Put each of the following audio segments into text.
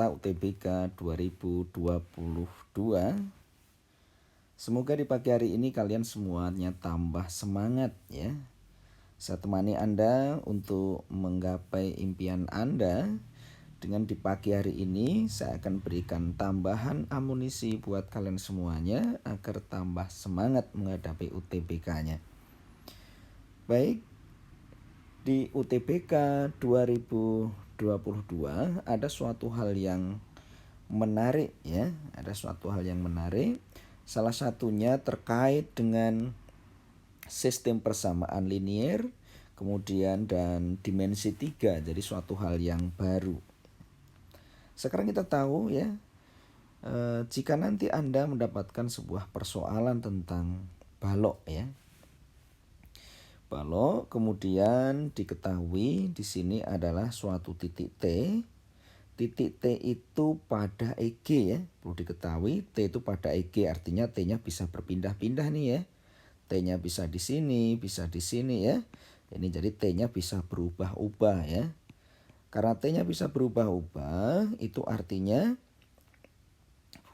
peserta UTBK 2022. Semoga di pagi hari ini kalian semuanya tambah semangat ya. Saya temani Anda untuk menggapai impian Anda. Dengan di pagi hari ini saya akan berikan tambahan amunisi buat kalian semuanya agar tambah semangat menghadapi UTBK-nya. Baik, di UTBK 2022 ada suatu hal yang menarik ya, Salah satunya terkait dengan sistem persamaan linier, kemudian dan dimensi 3, jadi suatu hal yang baru. Sekarang kita tahu ya, jika nanti Anda mendapatkan sebuah persoalan tentang balok ya. Balok kemudian diketahui di sini adalah suatu titik T. Titik T itu pada EG ya. Perlu diketahui T itu pada EG, artinya T-nya bisa berpindah-pindah nih ya. T-nya bisa di sini, bisa di sini ya. Ini jadi T-nya bisa berubah-ubah ya. Karena T-nya bisa berubah-ubah, itu artinya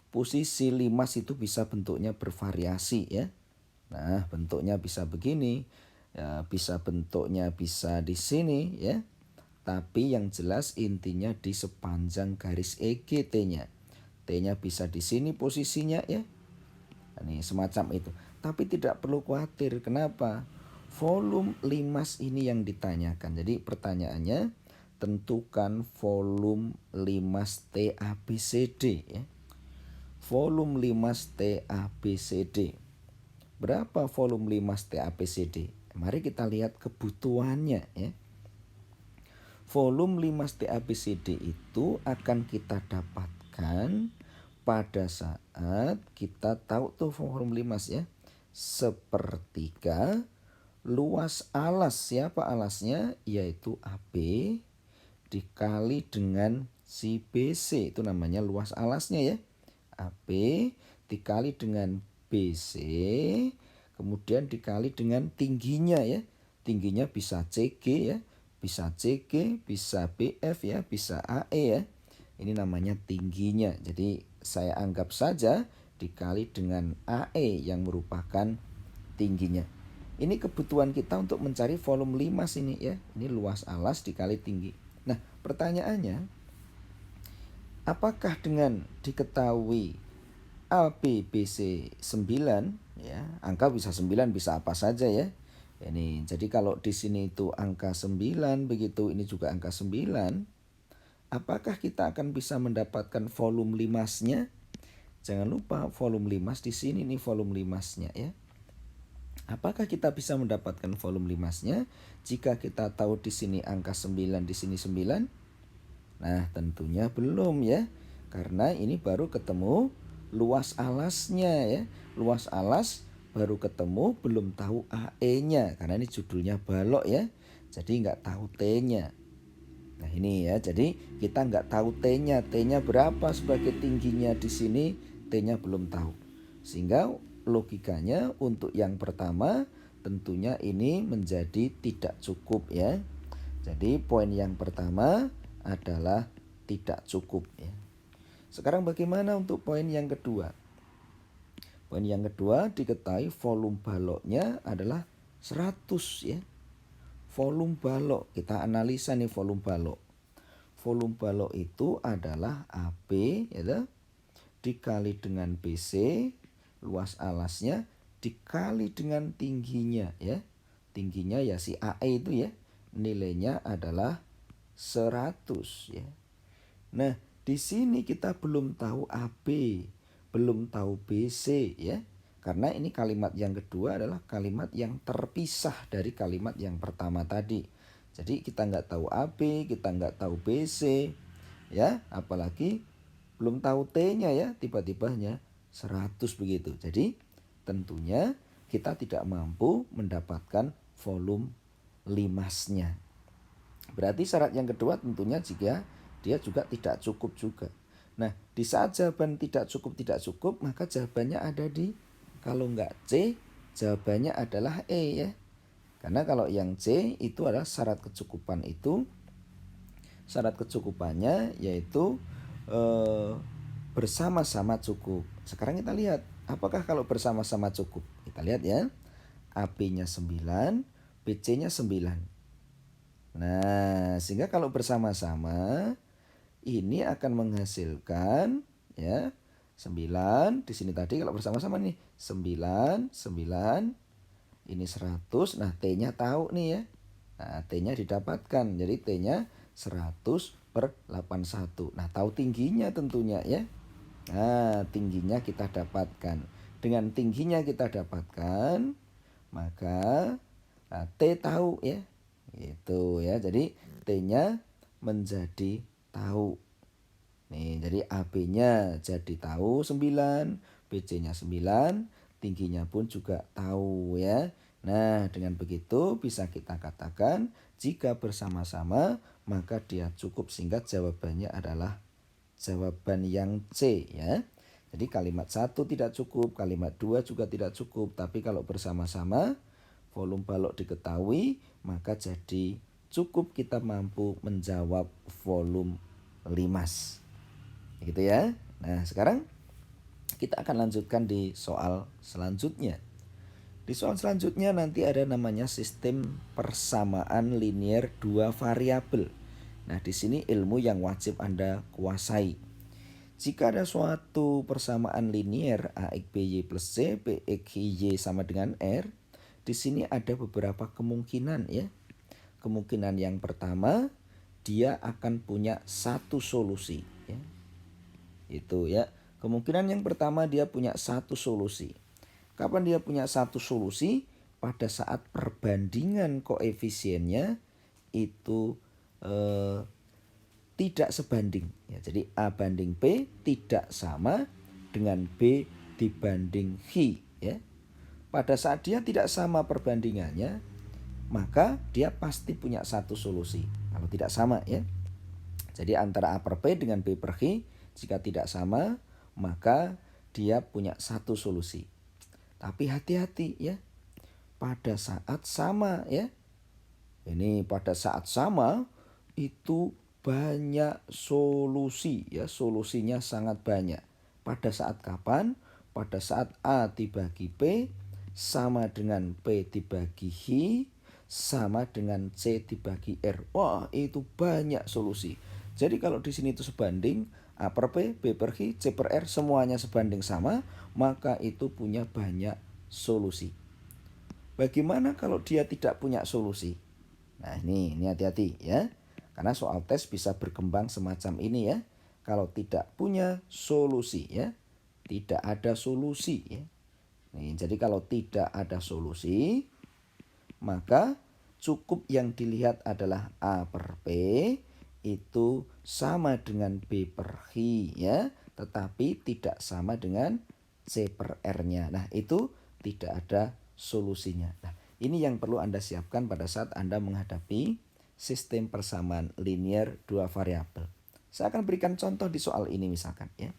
posisi limas itu bisa bentuknya bervariasi ya. Nah, bentuknya bisa begini, ya, bisa bentuknya bisa di sini ya. Tapi yang jelas intinya di sepanjang garis EG T-nya. T-nya bisa di sini posisinya ya. Ini semacam itu. Tapi tidak perlu khawatir. Kenapa? Volume limas ini yang ditanyakan. Jadi pertanyaannya, tentukan volume limas TABCD ya. Volume limas TABCD. Berapa volume limas TABCD? Mari kita lihat kebutuhannya ya. Volume limas TABCD itu akan kita dapatkan pada saat kita tahu tuh volume limas ya. Sepertiga luas alas. Siapa alasnya? Yaitu AB dikali dengan si BC, itu namanya luas alasnya ya. AB dikali dengan BC kemudian dikali dengan tingginya ya. Tingginya bisa CG ya, bisa CG, bisa BF ya, bisa AE ya. Ini namanya tingginya. Jadi saya anggap saja dikali dengan AE yang merupakan tingginya. Ini kebutuhan kita untuk mencari volume limas ini ya. Ini luas alas dikali tinggi. Nah, pertanyaannya, apakah dengan diketahui AB BC 9 ya, angka bisa 9 bisa apa saja ya. Ini jadi kalau di sini itu angka 9 begitu, ini juga angka 9. Apakah kita akan bisa mendapatkan volume limasnya? Jangan lupa volume limas di sini nih volume limasnya ya. Apakah kita bisa mendapatkan volume limasnya jika kita tahu di sini angka 9, di sini 9? Nah, tentunya belum ya. Karena ini baru ketemu luas alasnya ya. Luas alas baru ketemu, belum tahu AE-nya karena ini judulnya balok ya. Jadi nggak tahu T-nya. Nah, ini ya. Jadi kita nggak tahu T-nya. T-nya berapa sebagai tingginya di sini, T-nya belum tahu. Sehingga logikanya untuk yang pertama tentunya ini menjadi tidak cukup ya. Jadi poin yang pertama adalah tidak cukup ya. Sekarang bagaimana untuk poin yang kedua? Poin yang kedua diketahui volume baloknya adalah 100 ya. Volume balok, kita analisa nih volume balok. Volume balok itu adalah AB ya, dikali dengan BC, luas alasnya dikali dengan tingginya ya. Tingginya ya si AE itu ya. Nilainya adalah 100 ya. Nah, di sini kita belum tahu AB, belum tahu BC ya. Karena ini kalimat yang kedua adalah kalimat yang terpisah dari kalimat yang pertama tadi. Jadi kita nggak tahu AB, kita nggak tahu BC ya, apalagi belum tahu T-nya ya, tiba-tibanya 100 begitu. Jadi tentunya kita tidak mampu mendapatkan volume limasnya. Berarti syarat yang kedua tentunya jika dia juga tidak cukup juga. Nah, di saat jawaban tidak cukup, maka jawabannya ada di, kalau enggak C, jawabannya adalah E ya. Karena kalau yang C itu adalah syarat kecukupan itu, syarat kecukupannya yaitu bersama-sama cukup. Sekarang kita lihat, apakah kalau bersama-sama cukup? Kita lihat ya. AB-nya 9, BC-nya 9. Nah, sehingga kalau bersama-sama ini akan menghasilkan ya 9 di sini tadi kalau bersama-sama nih 9 ini 100. Nah, T-nya tahu nih ya. Nah, T-nya didapatkan. Jadi T-nya 100/81. Nah, tahu tingginya tentunya ya. Nah, tingginya kita dapatkan. Dengan tingginya kita dapatkan, maka T tahu ya. Itu ya. Jadi T-nya menjadi tahu. Nih, jadi AB-nya jadi tahu 9, BC-nya 9, tingginya pun juga tahu ya. Nah, dengan begitu bisa kita katakan jika bersama-sama maka dia cukup, sehingga jawabannya adalah jawaban yang C ya. Jadi kalimat 1 tidak cukup, kalimat 2 juga tidak cukup, tapi kalau bersama-sama volume balok diketahui, maka jadi cukup kita mampu menjawab volume limas. Gitu ya. Nah, sekarang kita akan lanjutkan di soal selanjutnya. Di soal selanjutnya nanti ada namanya sistem persamaan linier dua variabel. Nah, di sini ilmu yang wajib Anda kuasai. Jika ada suatu persamaan linier AX BY plus C, PX Y sama dengan R, di sini ada beberapa kemungkinan ya. Kemungkinan yang pertama, dia akan punya satu solusi ya. Itu ya. Kemungkinan yang pertama dia punya satu solusi. Kapan dia punya satu solusi? Pada saat perbandingan koefisiennya itu tidak sebanding ya. Jadi A banding B tidak sama dengan B dibanding H ya. Pada saat dia tidak sama perbandingannya, maka dia pasti punya satu solusi. Kalau tidak sama ya. Jadi antara A per B dengan B per H jika tidak sama, maka dia punya satu solusi. Tapi hati-hati ya. Pada saat sama ya. Ini pada saat sama itu banyak solusi ya. Solusinya sangat banyak. Pada saat kapan? Pada saat A dibagi P sama dengan P dibagi H sama dengan C dibagi R. Wah, itu banyak solusi. Jadi kalau di sini itu sebanding, A per P, B per H, C per R semuanya sebanding sama, maka itu punya banyak solusi. Bagaimana kalau dia tidak punya solusi? Nah, ini hati-hati ya. Karena soal tes bisa berkembang semacam ini ya. Kalau tidak punya solusi ya. Tidak ada solusi ya. Nih, jadi kalau tidak ada solusi, maka cukup yang dilihat adalah A per P itu sama dengan B per H ya, tetapi tidak sama dengan C per R-nya. Nah, itu tidak ada solusinya. Nah, ini yang perlu Anda siapkan pada saat Anda menghadapi sistem persamaan linier dua variabel. Saya akan berikan contoh di soal ini misalkan ya.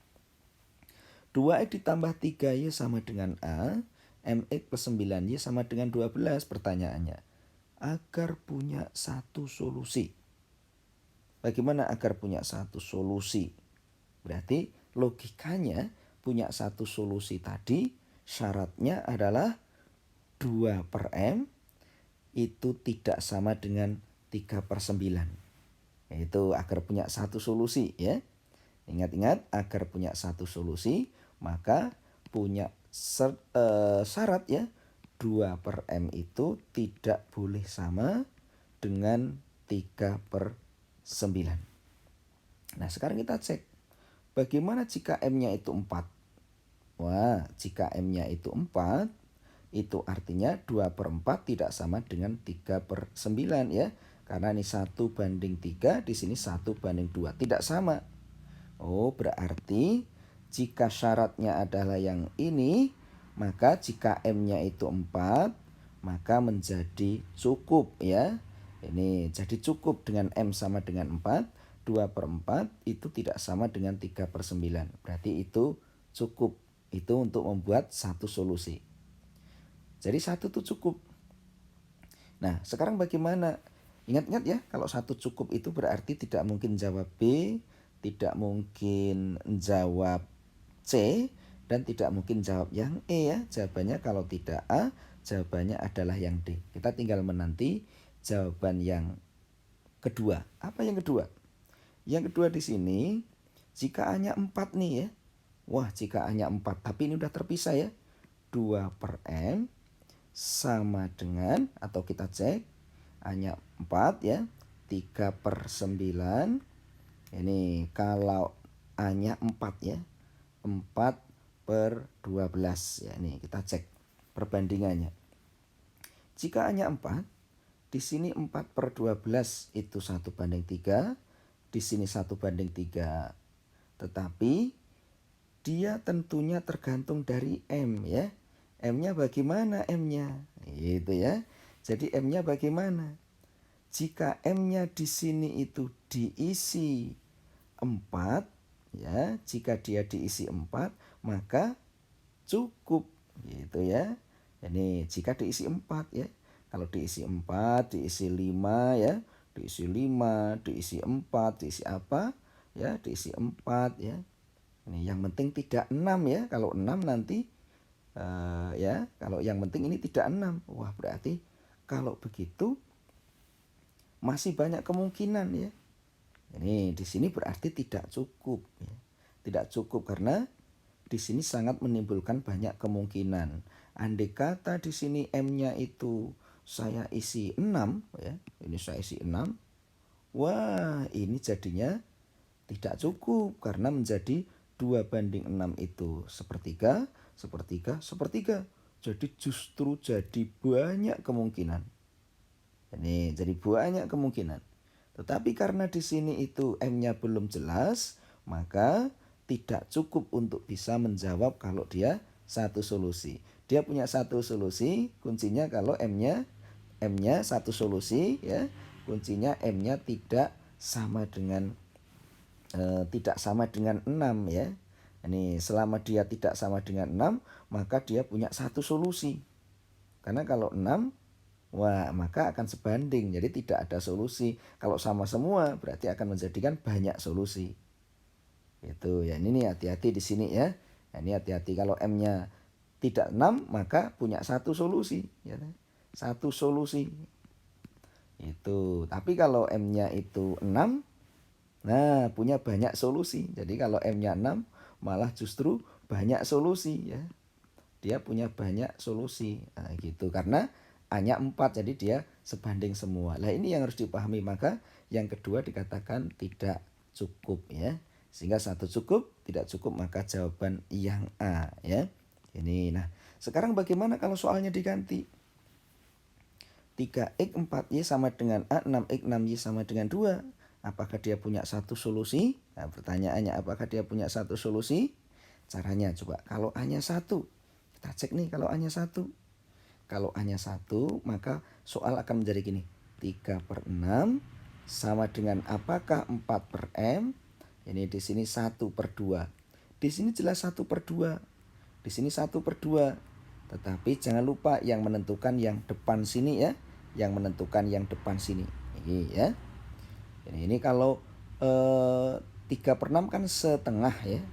2x ditambah 3y sama dengan A, mx plus 9y sama dengan 12. Pertanyaannya, agar punya satu solusi. Bagaimana agar punya satu solusi? Berarti logikanya punya satu solusi tadi syaratnya adalah 2 per M itu tidak sama dengan 3 per 9. Itu agar punya satu solusi ya. Ingat-ingat, agar punya satu solusi maka punya syarat ya, 2 per M itu tidak boleh sama dengan 3 per 9. Nah, sekarang kita cek bagaimana jika M-nya itu 4. Wah, jika M-nya itu 4, itu artinya 2 per 4 tidak sama dengan 3 per 9 ya. Karena ini 1 banding 3, di sini 1 banding 2, tidak sama. Oh, berarti jika syaratnya adalah yang ini, maka jika M-nya itu 4, maka menjadi cukup ya. Ini jadi cukup dengan M sama dengan 4, 2 per 4 itu tidak sama dengan 3 per 9. Berarti itu cukup. Itu untuk membuat satu solusi. Jadi satu itu cukup. Nah, sekarang bagaimana? Ingat-ingat ya, kalau satu cukup itu berarti tidak mungkin jawab B, tidak mungkin jawab C, dan tidak mungkin jawab yang E ya. Jawabannya kalau tidak A, jawabannya adalah yang D. Kita tinggal menanti jawaban yang kedua. Apa yang kedua? Yang kedua di sini, jika A-nya 4 nih ya. Wah, jika A-nya 4, tapi ini udah terpisah ya. 2/M sama dengan, atau kita cek, A-nya 4 ya. 3/9. Ini kalau A-nya 4 ya. 4/12 ya. Ini kita cek perbandingannya. Jika A-nya 4, di sini 4/12 itu 1/3, di sini 1/3. Tetapi dia tentunya tergantung dari M ya. M-nya bagaimana M-nya? Gitu ya. Jadi M-nya bagaimana? Jika M-nya di sini itu diisi 4 ya, jika dia diisi 4 maka cukup gitu ya. Ini jika diisi 4 ya. Kalau diisi 4, diisi 5 ya, diisi 5, diisi 4, diisi apa? Ya, diisi 4 ya. Ini yang penting tidak 6 ya. Kalau 6 nanti ya, kalau yang penting ini tidak 6. Wah, berarti kalau begitu masih banyak kemungkinan ya. Ini di sini berarti tidak cukup ya. Tidak cukup karena di sini sangat menimbulkan banyak kemungkinan. Andai kata di sini M-nya itu saya isi 6 ya. Ini saya isi 6. Wah, ini jadinya tidak cukup karena menjadi 2/6 itu sepertiga, sepertiga, sepertiga. Jadi justru jadi banyak kemungkinan. Ini jadi banyak kemungkinan. Tetapi karena di sini itu M-nya belum jelas, maka tidak cukup untuk bisa menjawab kalau dia satu solusi. Dia punya satu solusi, kuncinya kalau M-nya satu solusi ya, kuncinya M-nya tidak sama dengan 6 ya. Ini selama dia tidak sama dengan 6, maka dia punya satu solusi. Karena kalau 6, wah, maka akan sebanding. Jadi tidak ada solusi. Kalau sama semua berarti akan menjadikan banyak solusi. Itu ya, ini nih hati-hati di sini ya. Nah, ini hati-hati kalau M-nya tidak 6 maka punya satu solusi ya. Satu solusi. Itu. Tapi kalau M-nya itu 6, nah punya banyak solusi. Jadi kalau M-nya 6 malah justru banyak solusi ya. Dia punya banyak solusi. Nah, gitu. Karena A-nya 4, jadi dia sebanding semua. Nah, ini yang harus dipahami. Maka yang kedua dikatakan tidak cukup ya. Sehingga satu cukup, tidak cukup maka jawaban yang A ya. Ini. Nah, sekarang bagaimana kalau soalnya diganti? 3x 4y sama dengan A, 6x 6y sama dengan 2. Apakah dia punya satu solusi? Nah, pertanyaannya apakah dia punya satu solusi? Caranya coba, kalau A-nya 1, kita cek nih kalau A-nya 1. Kalau A-nya 1, maka soal akan menjadi gini. 3/6 sama dengan apakah 4/M? Ini di sini 1/2. Di sini jelas 1/2. Di sini 1/2. Tetapi jangan lupa yang menentukan yang depan sini ya. Yang menentukan yang depan sini. Ini ya. Ini kalau 3/6 kan setengah ya.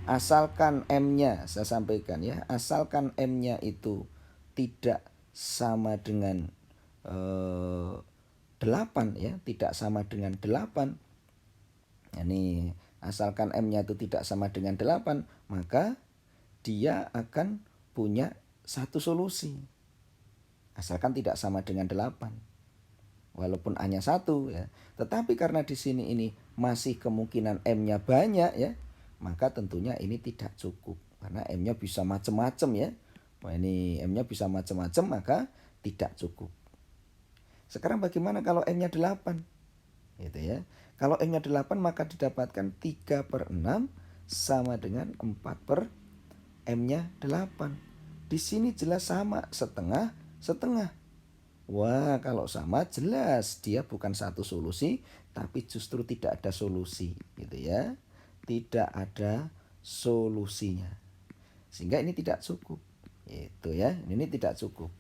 Asalkan M-nya, saya sampaikan ya, asalkan M-nya itu tidak sama dengan 8 ya, tidak sama dengan 8. Ini asalkan M-nya itu tidak sama dengan 8, maka dia akan punya satu solusi. Asalkan tidak sama dengan 8. Walaupun A-nya 1 ya. Tetapi karena di sini ini masih kemungkinan M-nya banyak ya, maka tentunya ini tidak cukup. Karena M-nya bisa macam-macam ya. Wah, ini M-nya bisa macam-macam maka tidak cukup. Sekarang bagaimana kalau M-nya 8? Gitu ya. Kalau M-nya 8 maka didapatkan 3/6 sama dengan 4/M-nya 8. Di sini jelas sama, setengah, setengah. Wah, kalau sama jelas dia bukan satu solusi, tapi justru tidak ada solusi, gitu ya. Tidak ada solusinya. Sehingga ini tidak cukup. Itu ya, ini tidak cukup.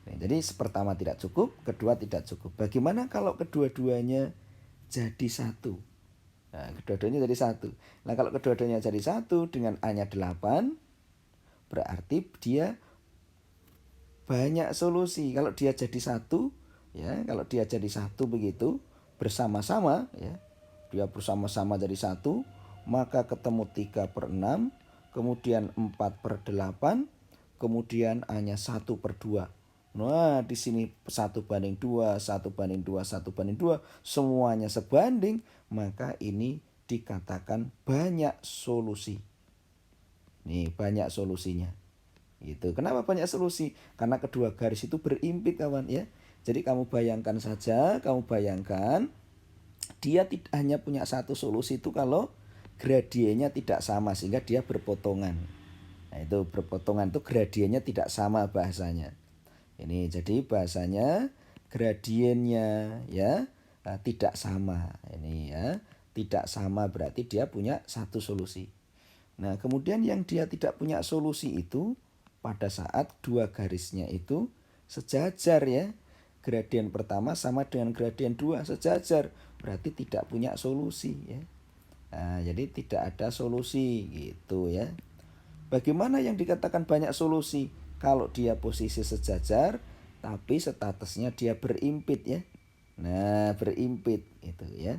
Nah, jadi pertama tidak cukup, kedua tidak cukup. Bagaimana kalau kedua-duanya jadi satu? Nah, kedua-duanya jadi 1. Nah, kalau kedua-duanya jadi 1 dengan A-nya 8, berarti dia banyak solusi. Kalau dia jadi 1, ya, kalau dia jadi 1 begitu bersama-sama, ya, dia bersama-sama jadi 1, maka ketemu 3/6, kemudian 4/8, kemudian hanya 1/2. Nah, di sini 1/2, 1/2, 1/2, semuanya sebanding, maka ini dikatakan banyak solusi. Nih, banyak solusinya. Gitu. Kenapa banyak solusi? Karena kedua garis itu berimpit, kawan, ya. Jadi kamu bayangkan saja, dia hanya punya satu solusi itu kalau gradiennya tidak sama sehingga dia berpotongan. Nah, itu berpotongan itu gradiennya tidak sama bahasanya. Ini jadi bahasanya gradiennya ya tidak sama. Ini ya, tidak sama berarti dia punya satu solusi. Nah, kemudian yang dia tidak punya solusi itu pada saat dua garisnya itu sejajar, ya. Gradien pertama sama dengan gradien 2 sejajar, berarti tidak punya solusi, ya. Nah, jadi tidak ada solusi gitu, ya. Bagaimana yang dikatakan banyak solusi? Kalau dia posisi sejajar tapi statusnya dia berimpit, ya. Nah, berimpit itu, ya.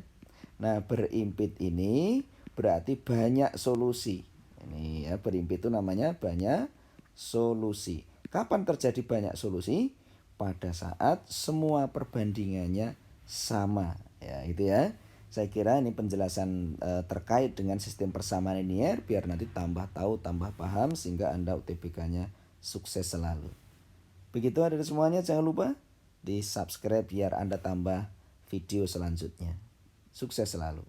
Nah, berimpit ini berarti banyak solusi. Ini ya, berimpit itu namanya banyak solusi. Kapan terjadi banyak solusi? Pada saat semua perbandingannya sama, ya, itu ya. Saya kira ini penjelasan terkait dengan sistem persamaan linier biar nanti tambah tahu, tambah paham sehingga Anda UTBK-nya sukses selalu. Begitu adik semuanya, jangan lupa di subscribe biar Anda tambah video selanjutnya. Sukses selalu.